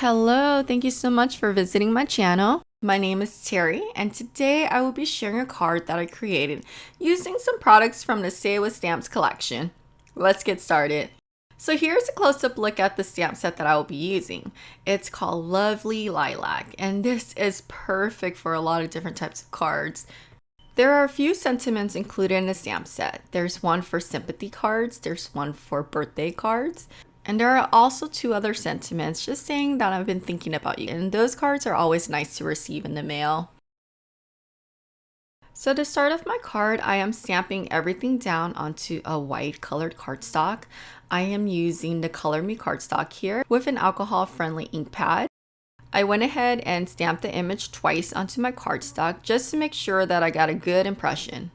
Hello, thank you so much for visiting my channel. My name is Terry, and today I will be sharing a card that I created using some products from the Say It With Stamps collection. Let's get started. So here's a close-up look at the stamp set that I will be using. It's called Lovely Lilac, and this is perfect for a lot of different types of cards. There are a few sentiments included in the stamp set. There's one for sympathy cards, there's one for birthday cards, and there are also two other sentiments just saying that I've been thinking about you. And those cards are always nice to receive in the mail. So to start off my card, I am stamping everything down onto a white colored cardstock. I am using the Color Me cardstock here with an alcohol-friendly ink pad. I went ahead and stamped the image twice onto my cardstock just to make sure that I got a good impression.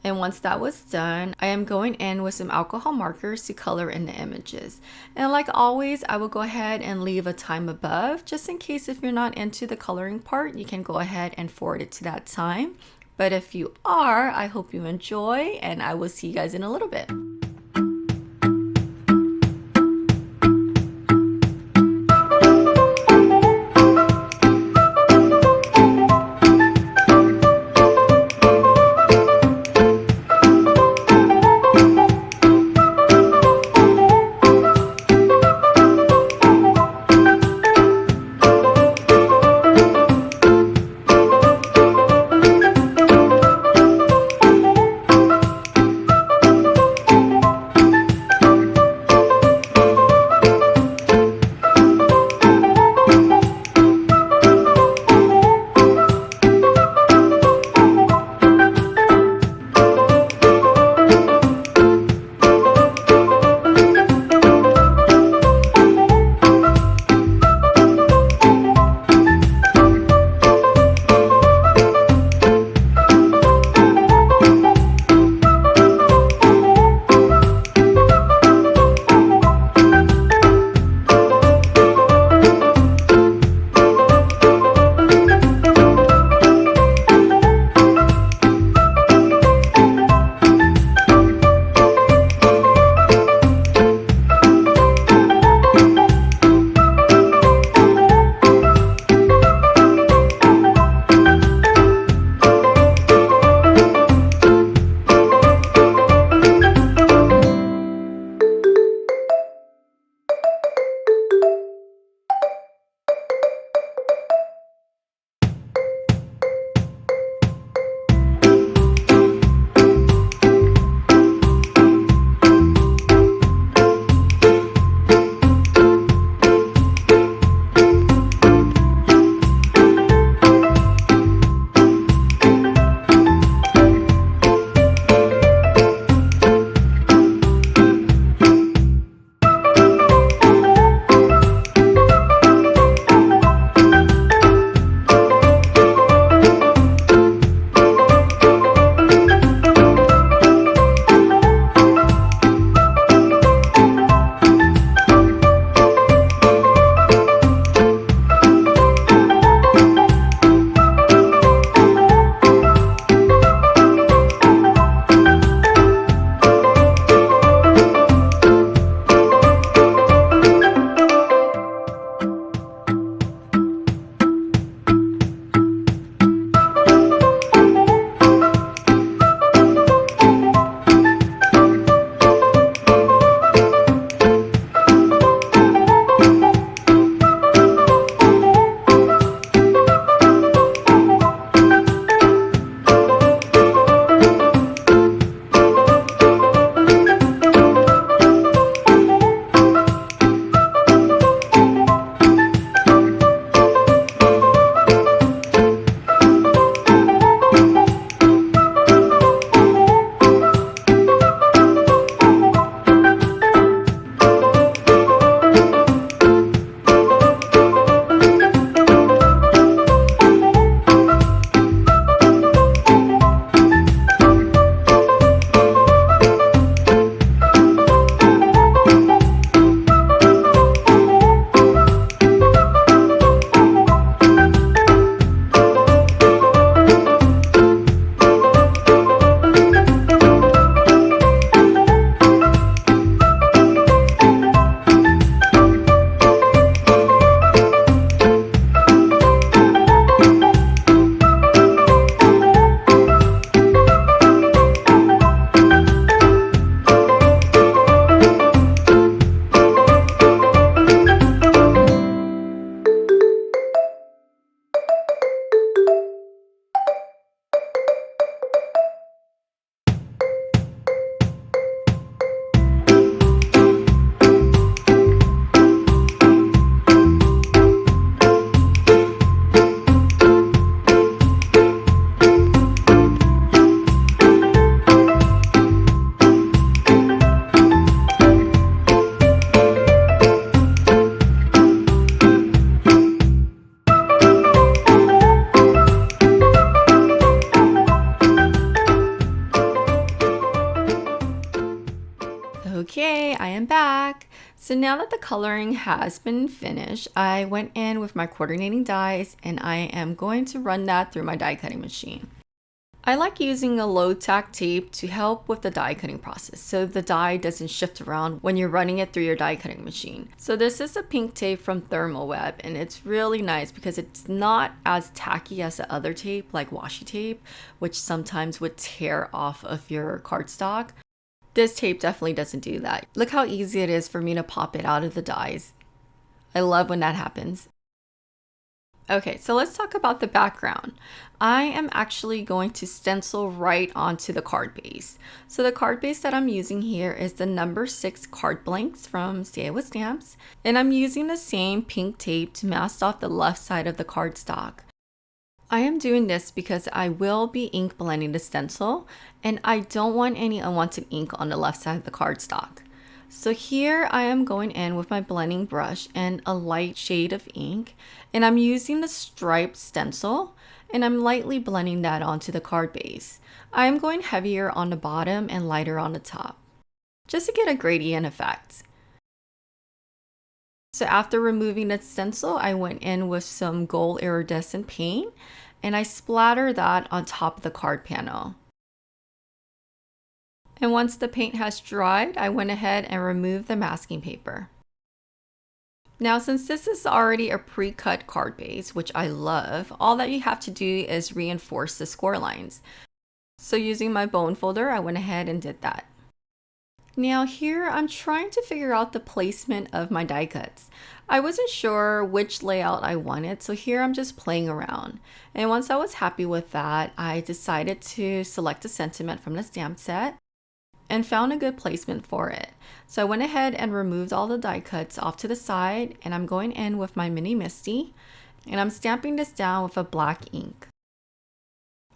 And once that was done, I am going in with some alcohol markers to color in the images. And like always, I will go ahead and leave a time above, just in case if you're not into the coloring part, you can go ahead and forward it to that time. But if you are, I hope you enjoy, and I will see you guys in a little bit. So now that the coloring has been finished, I went in with my coordinating dies and I am going to run that through my die cutting machine. I like using a low tack tape to help with the die cutting process so the die doesn't shift around when you're running it through your die cutting machine. So this is a pink tape from Thermalweb and it's really nice because it's not as tacky as the other tape like washi tape, which sometimes would tear off of your cardstock. This tape definitely doesn't do that. Look how easy it is for me to pop it out of the dies. I love when that happens. Okay, so let's talk about the background. I am actually going to stencil right onto the card base. So the card base that I'm using here is the number 6 card blanks from Stay With Stamps. And I'm using the same pink tape to mask off the left side of the cardstock. I am doing this because I will be ink blending the stencil and I don't want any unwanted ink on the left side of the cardstock. So here I am going in with my blending brush and a light shade of ink, and I'm using the striped stencil and I'm lightly blending that onto the card base. I am going heavier on the bottom and lighter on the top, just to get a gradient effect. So after removing the stencil, I went in with some gold iridescent paint and I splattered that on top of the card panel. And once the paint has dried, I went ahead and removed the masking paper. Now, since this is already a pre-cut card base, which I love, all that you have to do is reinforce the score lines. So using my bone folder, I went ahead and did that. Now here, I'm trying to figure out the placement of my die cuts. I wasn't sure which layout I wanted, so here I'm just playing around. And once I was happy with that, I decided to select a sentiment from the stamp set and found a good placement for it. So I went ahead and removed all the die cuts off to the side, and I'm going in with my mini Misty and I'm stamping this down with a black ink.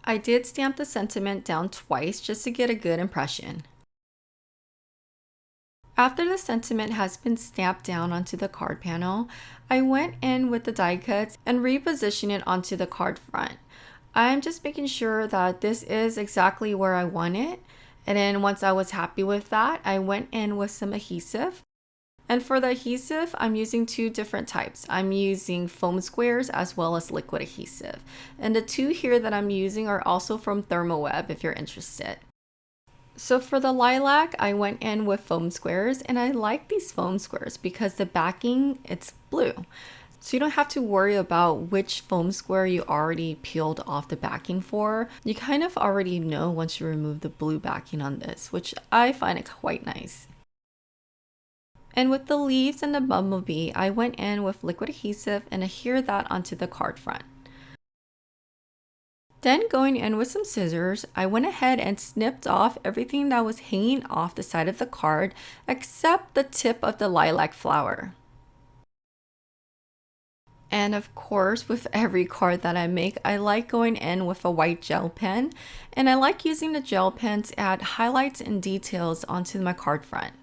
I did stamp the sentiment down twice just to get a good impression. After the sentiment has been stamped down onto the card panel, I went in with the die cuts and repositioned it onto the card front. I'm just making sure that this is exactly where I want it. And then once I was happy with that, I went in with some adhesive. And for the adhesive, I'm using 2 different types. I'm using foam squares as well as liquid adhesive. And the 2 here that I'm using are also from Thermalweb if you're interested. So for the lilac, I went in with foam squares, and I like these foam squares because the backing, it's blue. So you don't have to worry about which foam square you already peeled off the backing for. You kind of already know once you remove the blue backing on this, which I find it quite nice. And with the leaves and the bumblebee, I went in with liquid adhesive and adhered that onto the card front. Then going in with some scissors, I went ahead and snipped off everything that was hanging off the side of the card except the tip of the lilac flower. And of course, with every card that I make, I like going in with a white gel pen, and I like using the gel pen to add highlights and details onto my card front.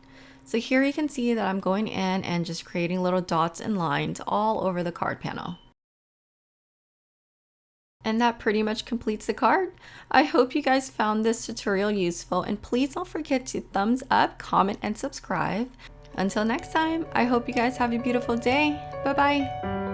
So here you can see that I'm going in and just creating little dots and lines all over the card panel. And that pretty much completes the card. I hope you guys found this tutorial useful, and please don't forget to thumbs up, comment, and subscribe. Until next time, I hope you guys have a beautiful day. Bye-bye.